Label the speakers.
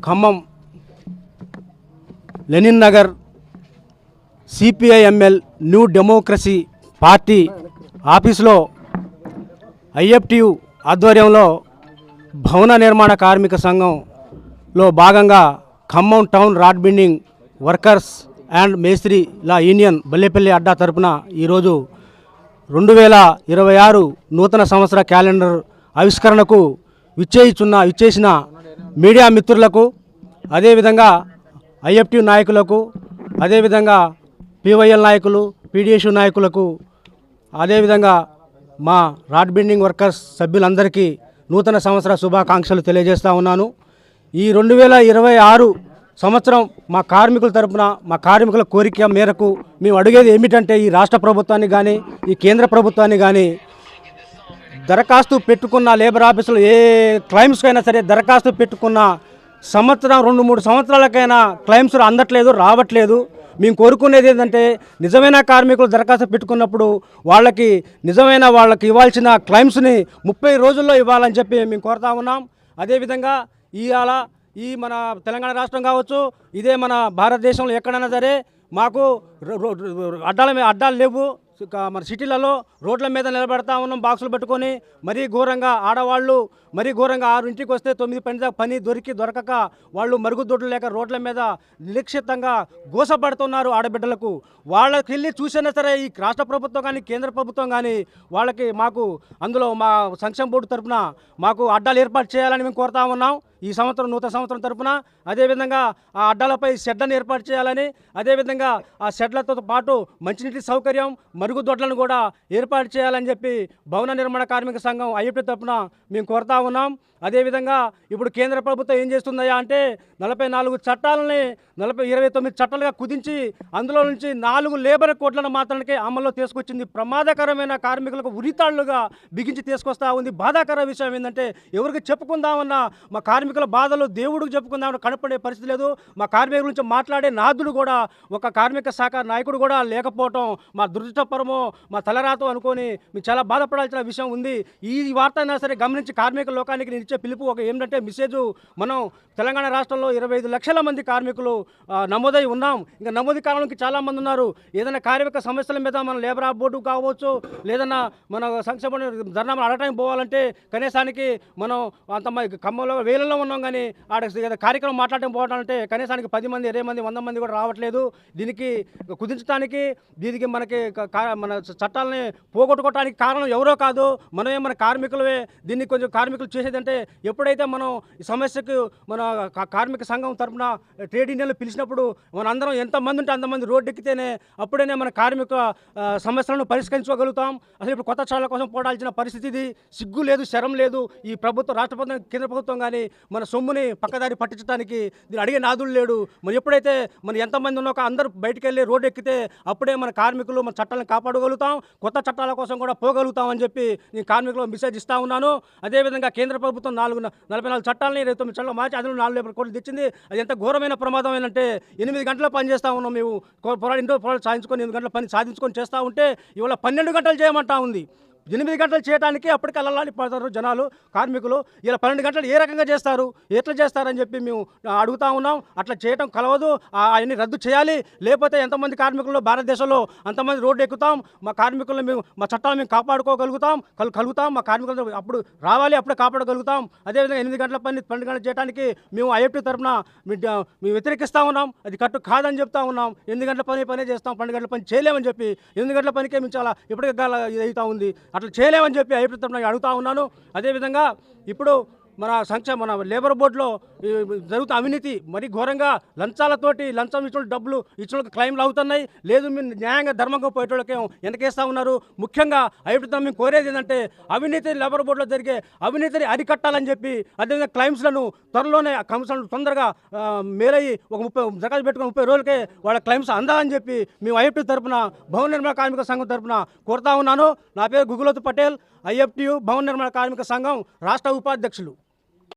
Speaker 1: Khammam Lenin Nagar CPIML new democracy party ఆఫీసులో IFTU ఆధ్వర్యంలో భవన నిర్మాణ కార్మిక సంఘంలో భాగంగా Khammam town rod building workers and మేస్త్రీల యూనియన్ బల్లేపల్లి అడ్డా తరపున ఈరోజు 2026 నూతన సంవత్సర క్యాలెండర్ ఆవిష్కరణకు విచ్చేసిన మీడియా మిత్రులకు, అదేవిధంగా ఐఎఫ్టియు నాయకులకు, అదేవిధంగా పివైఎల్ నాయకులు, పీడిఎస్యు నాయకులకు, అదేవిధంగా మా రాడ్ బిల్డింగ్ వర్కర్స్ సభ్యులందరికీ నూతన సంవత్సర శుభాకాంక్షలు తెలియజేస్తూ ఉన్నాను. ఈ 2026 సంవత్సరం మా కార్మికుల తరపున, మా కార్మికుల కోరిక మేరకు మేము అడిగేది ఏమిటంటే, ఈ రాష్ట్ర ప్రభుత్వాన్ని కానీ ఈ కేంద్ర ప్రభుత్వాన్ని కానీ దరఖాస్తు పెట్టుకున్న లేబర్ ఆఫీసులో ఏ క్లైమ్స్కైనా సరే దరఖాస్తు పెట్టుకున్న సంవత్సరం 2-3 సంవత్సరాలకైనా క్లైమ్స్ అందట్లేదు, రావట్లేదు. మేము కోరుకునేది ఏంటంటే, నిజమైన కార్మికులు దరఖాస్తు పెట్టుకున్నప్పుడు వాళ్ళకి ఇవ్వాల్సిన క్లైమ్స్ని 30 రోజుల్లో ఇవ్వాలని చెప్పి మేము కోరుతా ఉన్నాం. అదేవిధంగా ఇవాళ ఈ మన తెలంగాణ రాష్ట్రం కావచ్చు, ఇదే మన భారతదేశంలో ఎక్కడైనా సరే మాకు అడ్డాలు లేవు. మన సిటీలలో రోడ్ల మీద నిలబెడతా ఉన్నాం బాక్సులు పట్టుకొని. మరీ ఘోరంగా ఆడవాళ్ళు 6 వస్తే 9 పని దొరకక వాళ్ళు మరుగుదొడ్లు లేక రోడ్ల మీద నిరీక్షితంగా గోసపడుతున్నారు ఆడబిడ్డలకు. వాళ్ళకి వెళ్ళి చూసినా సరే ఈ రాష్ట్ర ప్రభుత్వం కానీ కేంద్ర ప్రభుత్వం కానీ మాకు అందులో మా సంక్షేమ బోర్డు తరఫున మాకు అడ్డాలు ఏర్పాటు చేయాలని మేము కోరుతా ఉన్నాం ఈ నూతన సంవత్సరం తరఫున. అదేవిధంగా ఆ అడ్డాలపై షెడ్లను ఏర్పాటు చేయాలని, అదేవిధంగా ఆ షెడ్లతో పాటు మంచినీటి సౌకర్యం, మరుగుదొడ్లను కూడా ఏర్పాటు చేయాలని చెప్పి భవన నిర్మాణ కార్మిక సంఘం ఐఎఫ్టి తరఫున మేము కోరుతా ఉన్నాం. అదేవిధంగా ఇప్పుడు కేంద్ర ప్రభుత్వం ఏం చేస్తుందయ్యా అంటే, 44 చట్టాలని 29 చట్టాలుగా కుదించి అందులో నుంచి 4 లేబర్ కోడ్లను మాత్రానికి అమల్లో తీసుకొచ్చింది. ప్రమాదకరమైన కార్మికులకు ఉరితాళ్లుగా బిగించి తీసుకొస్తా ఉంది. బాధాకర విషయం ఏంటంటే, ఎవరికి చెప్పుకుందామన్నా మా కార్మికుల బాధలు దేవుడికి చెప్పుకుందామని కనపడే పరిస్థితి లేదు. మా కార్మికుల గురించి మాట్లాడే నాదుడు కూడా, ఒక కార్మిక శాఖ నాయకుడు కూడా లేకపోవటం మా దురదృష్టపరమో మా తలరాతో అనుకొని మేము చాలా బాధపడాల్సిన విషయం ఉంది. ఈ వార్త అయినా సరే గమనించి కార్మిక లోకానికి నేను ఇచ్చే పిలుపు ఏంటంటే మెసేజు, మనం తెలంగాణ రాష్ట్రంలో 25 లక్షల మంది కార్మికులు నమోదై ఉన్నాం. ఇంకా నమోదు కాలంకి చాలామంది ఉన్నారు. ఏదైనా కార్మిక సమస్యల మీద మన లేబర్ బోర్డు కావచ్చు, లేదన్నా మన సంక్షేమ ధర్నాలు అడగటానికి పోవాలంటే కనీసానికి మనం అంత ఖమ్మంలో వేలలో ఉన్నాం, కానీ ఆడ కార్యక్రమం మాట్లాడటం పోవడాలంటే కనీసానికి 10 మంది 20 మంది 100 మంది కూడా రావట్లేదు. దీనికి కుదించడానికి మనకి మన చట్టాలని పోగొట్టుకోవడానికి కారణం ఎవరో కాదు, మనమే మన కార్మికులవే. దీన్ని కొంచెం కార్మికులు చేసేదంటే, ఎప్పుడైతే మనం ఈ సమస్యకు మన కార్మిక సంఘం తరఫున ట్రేడ్ యూనియన్లు పిలిచినప్పుడు మనందరం ఎంతమంది ఉంటే అంతమంది రోడ్డు ఎక్కితేనే అప్పుడైనా మన కార్మిక సమస్యలను పరిష్కరించుకోగలుగుతాం. అసలు ఇప్పుడు కొత్త చట్టాల కోసం పోరాడాల్సిన పరిస్థితి ఇది. సిగ్గు లేదు, శరం లేదు. ఈ ప్రభుత్వం, రాష్ట్ర ప్రభుత్వం, కేంద్ర ప్రభుత్వం కానీ మన సొమ్ముని పక్కదారి పట్టించడానికి దీన్ని అడిగే నాదుడు లేడు. మరి ఎప్పుడైతే ఎంతమంది ఉన్నాక అందరూ బయటికి వెళ్ళి రోడ్డు ఎక్కితే అప్పుడే మన కార్మికులు మన చట్టాలను కాపాడగలుగుతాం, కొత్త చట్టాల కోసం కూడా పోగలుగుతామని చెప్పి నేను కార్మికులు మెసేజ్ ఇస్తా ఉన్నాను. అదేవిధంగా కేంద్ర ప్రభుత్వం 44 చట్టాలని 29 చట్టాలు మార్చి అందులో 4 లేబర్ కోడ్లు తెచ్చింది. అది ఎంత ఘోరమైన ప్రమాదం ఏంటంటే, 8 గంటలు పని చేస్తూ ఉన్నాం మేము. ఇంట్లో సాధించుకొని 8 గంటల పని సాధించుకొని చేస్తూ ఉంటే ఇవాళ 12 గంటలు చేయమంటా ఉంది. 8 గంటలు చేయడానికి అప్పటికి అల్లలాడి పడతారు జనాలు, కార్మికులు. ఇలా 12 గంటలు ఏ రకంగా చేస్తారు, ఎట్లా చేస్తారని చెప్పి మేము అడుగుతా ఉన్నాం. అట్లా చేయటం కలవదు, అవన్నీ రద్దు చేయాలి. లేకపోతే ఎంతమంది కార్మికులు భారతదేశంలో అంతమంది రోడ్డు ఎక్కుతాం. మా కార్మికులను మేము, మా చట్టాలు మేము కాపాడుకోగలుగుతాం. మా కార్మికులు అప్పుడు రావాలి, అప్పుడే కాపాడగలుగుతాం. అదేవిధంగా 8 గంటల పని 12 గంటలు చేయడానికి మేము ఐఎఫ్టి తరఫున మేము వ్యతిరేకిస్తూ ఉన్నాం. అది కరెక్ట్ కాదని చెప్తా ఉన్నాం. 8 గంటల పని చేస్తాం, 12 గంటల పని చేయలేమని చెప్పి 8 గంటల పనికే మేము చాలా ఇప్పటికే ఇది అవుతా ఉంది. అట్లా చేయలేమని చెప్పి ఐఎఫ్టి తరఫున అడుగుతా ఉన్నాను. అదేవిధంగా ఇప్పుడు మన లేబర్ బోర్డులో జరుగుతున్న అవినీతి మరి ఘోరంగా, లంచం ఇచ్చిన డబ్బులు ఇచ్చిన క్లైమ్లు అవుతున్నాయి. లేదు మీరు న్యాయంగా ధర్మంగా పోయేటోళ్ళకేమో వెనకేస్తూ ఉన్నారు. ముఖ్యంగా ఐఎఫ్టి మేము కోరేది ఏంటంటే, అవినీతి లేబర్ బోర్డులో జరిగే అవినీతిని అరికట్టాలని చెప్పి, అదేవిధంగా క్లైమ్స్లను త్వరలోనే తొందరగా మేలయ్యి ఒక 30 దరఖాస్తు పెట్టుకుని 30 రోజులకే వాళ్ళ క్లైమ్స్ అందాలని చెప్పి మేము ఐఎఫ్టి తరఫున భవన నిర్మాణ కార్మిక సంఘం తరఫున కోరుతా ఉన్నాను. నా పేరు గుగులోతు పటేల్, ఐఎఫ్టియు భవన నిర్మాణ కార్మిక సంఘం రాష్ట్ర ఉపాధ్యక్షులు.